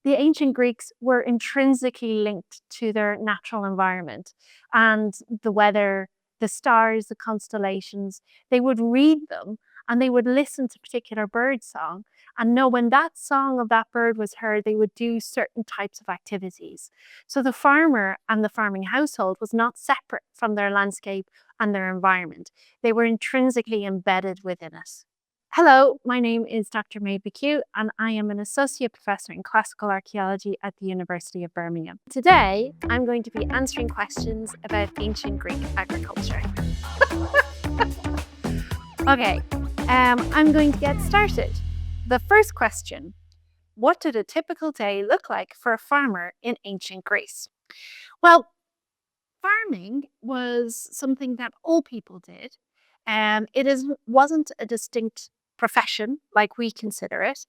The ancient Greeks were intrinsically linked to their natural environment and the weather, the stars, the constellations. They would read them and they would listen to particular bird song and know when that song of that bird was heard, they would do certain types of activities. So the farmer and the farming household was not separate from their landscape and their environment. They were intrinsically embedded within it. Hello, my name is Dr Maeve McHugh and I am an Associate Professor in Classical Archaeology at the University of Birmingham. Today, I'm going to be answering questions about ancient Greek agriculture. Okay, I'm going to get started. The first question, what did a typical day look like for a farmer in ancient Greece? Well, farming was something that all people did. Wasn't a distinct profession like we consider it.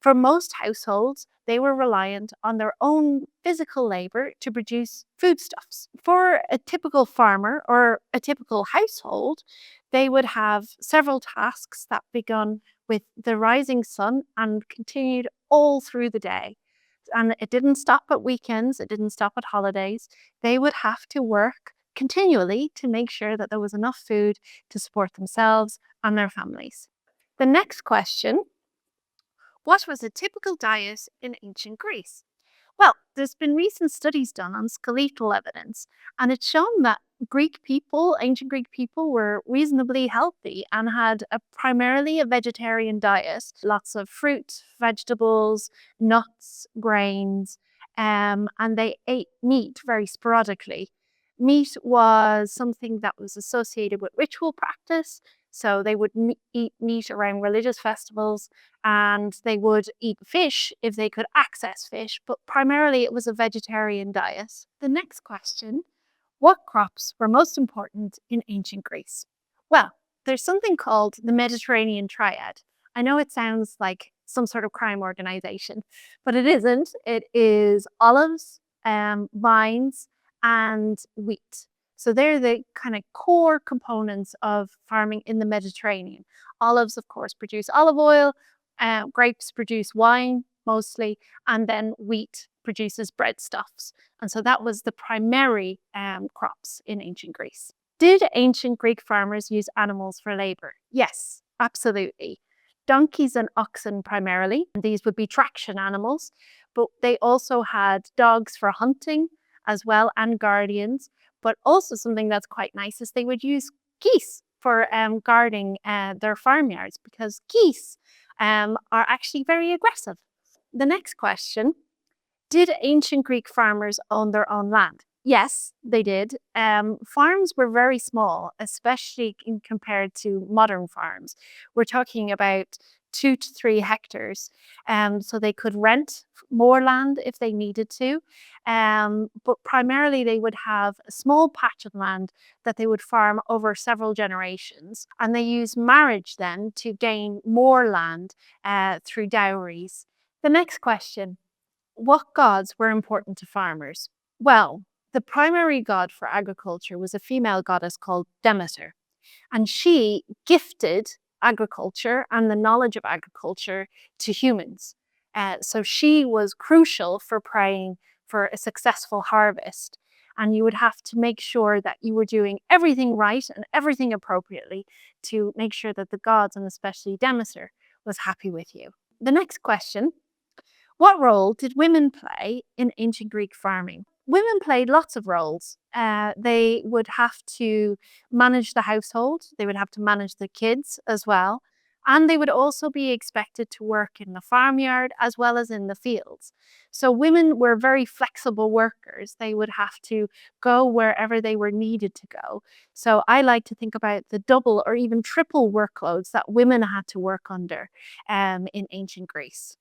For most households, they were reliant on their own physical labor to produce foodstuffs. For a typical farmer or a typical household, they would have several tasks that began with the rising sun and continued all through the day. And it didn't stop at weekends, it didn't stop at holidays. They would have to work continually to make sure that there was enough food to support themselves and their families. The next question, what was a typical diet in ancient Greece? Well, there's been recent studies done on skeletal evidence, and it's shown that ancient Greek people were reasonably healthy and had primarily a vegetarian diet. Lots of fruit, vegetables, nuts, grains, and they ate meat very sporadically. Meat was something that was associated with ritual practice, so they would eat meat around religious festivals, and they would eat fish if they could access fish, but primarily it was a vegetarian diet. The next question, what crops were most important in ancient Greece? Well, there's something called the Mediterranean Triad. I know it sounds like some sort of crime organization, but it isn't. It is olives, vines, and wheat. So they're the kind of core components of farming in the Mediterranean. Olives, of course, produce olive oil. Grapes produce wine mostly, and then wheat produces breadstuffs. And so that was the primary crops in ancient Greece. Did ancient Greek farmers use animals for labor? Yes, absolutely. Donkeys and oxen primarily. These would be traction animals, but they also had dogs for hunting as well and guardians. But also something that's quite nice is they would use geese for guarding their farmyards because geese are actually very aggressive. The next question, did ancient Greek farmers own their own land? Yes, they did. Farms were very small, especially compared to modern farms. We're talking about 2 to 3 hectares. So they could rent more land if they needed to. But primarily they would have a small patch of land that they would farm over several generations. And they used marriage then to gain more land through dowries. The next question, what gods were important to farmers? Well, the primary god for agriculture was a female goddess called Demeter. And she gifted agriculture and the knowledge of agriculture to humans. So she was crucial for praying for a successful harvest. And you would have to make sure that you were doing everything right and everything appropriately to make sure that the gods, and especially Demeter, was happy with you. The next question, what role did women play in ancient Greek farming? Women played lots of roles. They would have to manage the household, they would have to manage the kids as well, and they would also be expected to work in the farmyard as well as in the fields. So women were very flexible workers. They would have to go wherever they were needed to go. So I like to think about the double or even triple workloads that women had to work under in ancient Greece.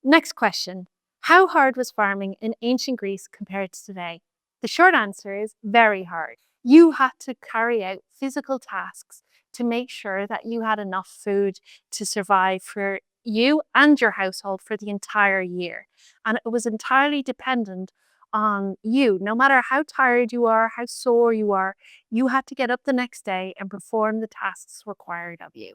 Next question. How hard was farming in ancient Greece compared to today? The short answer is very hard. You had to carry out physical tasks to make sure that you had enough food to survive for you and your household for the entire year. And it was entirely dependent on you. No matter how tired you are, how sore you are, you had to get up the next day and perform the tasks required of you.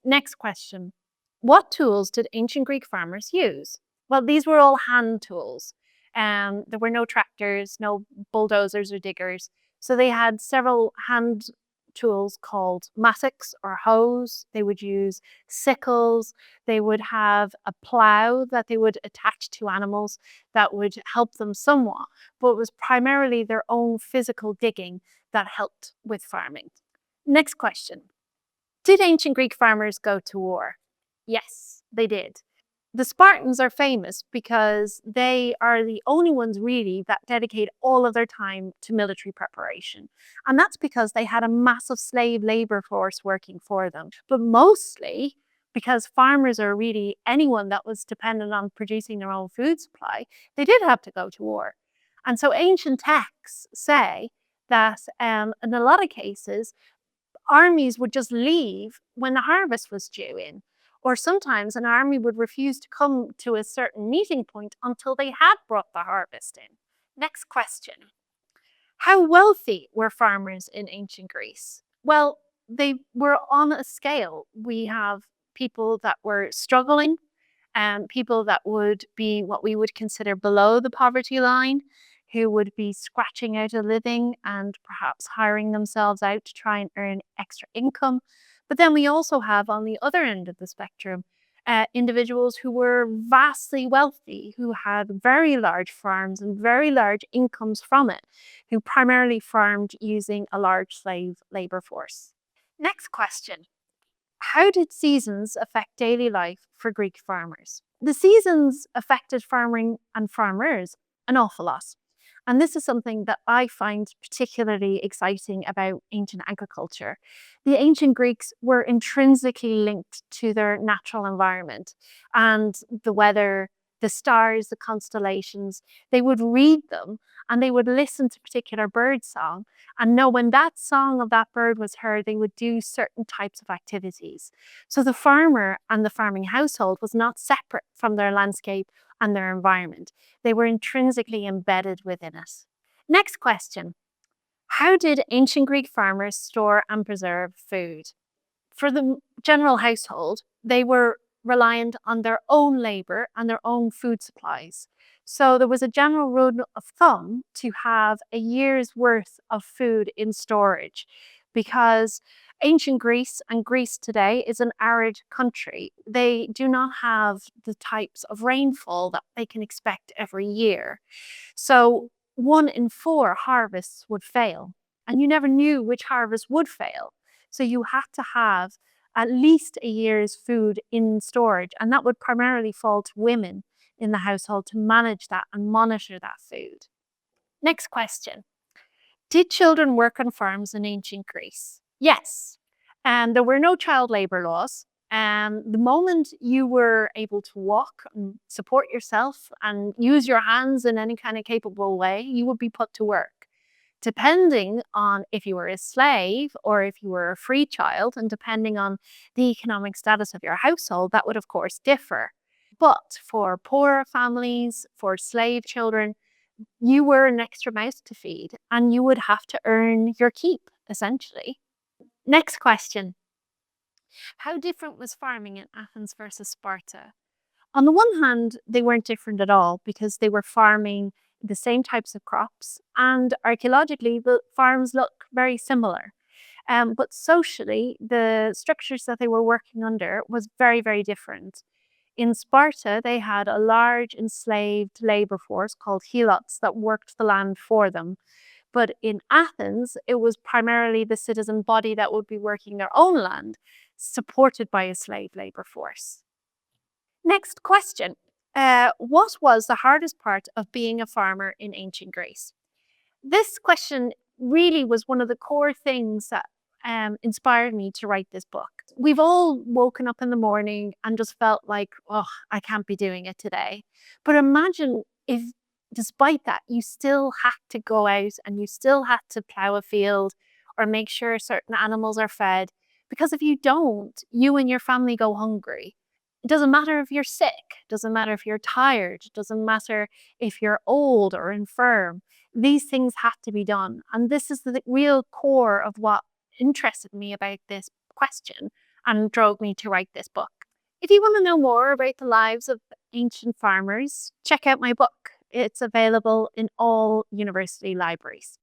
Next question. What tools did ancient Greek farmers use? Well, these were all hand tools. There were no tractors, no bulldozers or diggers. So they had several hand tools called mattocks or hoes. They would use sickles. They would have a plow that they would attach to animals that would help them somewhat. But it was primarily their own physical digging that helped with farming. Next question. Did ancient Greek farmers go to war? Yes, they did. The Spartans are famous because they are the only ones really that dedicate all of their time to military preparation. And that's because they had a massive slave labor force working for them. But mostly because farmers are really anyone that was dependent on producing their own food supply, they did have to go to war. And so ancient texts say that in a lot of cases, armies would just leave when the harvest was due in. Or sometimes an army would refuse to come to a certain meeting point until they had brought the harvest in. Next question. How wealthy were farmers in ancient Greece? Well, they were on a scale. We have people that were struggling, people that would be what we would consider below the poverty line, who would be scratching out a living and perhaps hiring themselves out to try and earn extra income. But then we also have on the other end of the spectrum, individuals who were vastly wealthy, who had very large farms and very large incomes from it, who primarily farmed using a large slave labor force. Next question. How did seasons affect daily life for Greek farmers? The seasons affected farming and farmers an awful lot. And this is something that I find particularly exciting about ancient agriculture. The ancient Greeks were intrinsically linked to their natural environment and the weather, the stars, the constellations. They would read them and they would listen to particular bird song and know when that song of that bird was heard, they would do certain types of activities. So the farmer and the farming household was not separate from their landscape and their environment. They were intrinsically embedded within it. Next question. How did ancient Greek farmers store and preserve food? For the general household, they were reliant on their own labor and their own food supplies. So there was a general rule of thumb to have a year's worth of food in storage because ancient Greece and Greece today is an arid country. They do not have the types of rainfall that they can expect every year. So 1 in 4 harvests would fail, and you never knew which harvest would fail. So you had to have at least a year's food in storage, and that would primarily fall to women in the household to manage that and monitor that food. Next question. Did children work on farms in ancient Greece? Yes. And there were no child labor laws. The moment you were able to walk and support yourself and use your hands in any kind of capable way, you would be put to work. Depending on if you were a slave or if you were a free child, and depending on the economic status of your household, that would of course differ. But for poorer families, for slave children, you were an extra mouth to feed and you would have to earn your keep, essentially. Next question. How different was farming in Athens versus Sparta? On the one hand, they weren't different at all because they were farming the same types of crops, and archaeologically, the farms look very similar. But socially, the structures that they were working under was very, very different. In Sparta, they had a large enslaved labor force called helots that worked the land for them. But in Athens, it was primarily the citizen body that would be working their own land, supported by a slave labor force. Next question. What was the hardest part of being a farmer in ancient Greece? This question really was one of the core things that inspired me to write this book. We've all woken up in the morning and just felt like, oh, I can't be doing it today. But imagine if, despite that, you still had to go out and you still had to plow a field or make sure certain animals are fed. Because if you don't, you and your family go hungry. It doesn't matter if you're sick, it doesn't matter if you're tired, it doesn't matter if you're old or infirm. These things have to be done. And this is the real core of what interested me about this question and drove me to write this book. If you want to know more about the lives of ancient farmers, check out my book. It's available in all university libraries.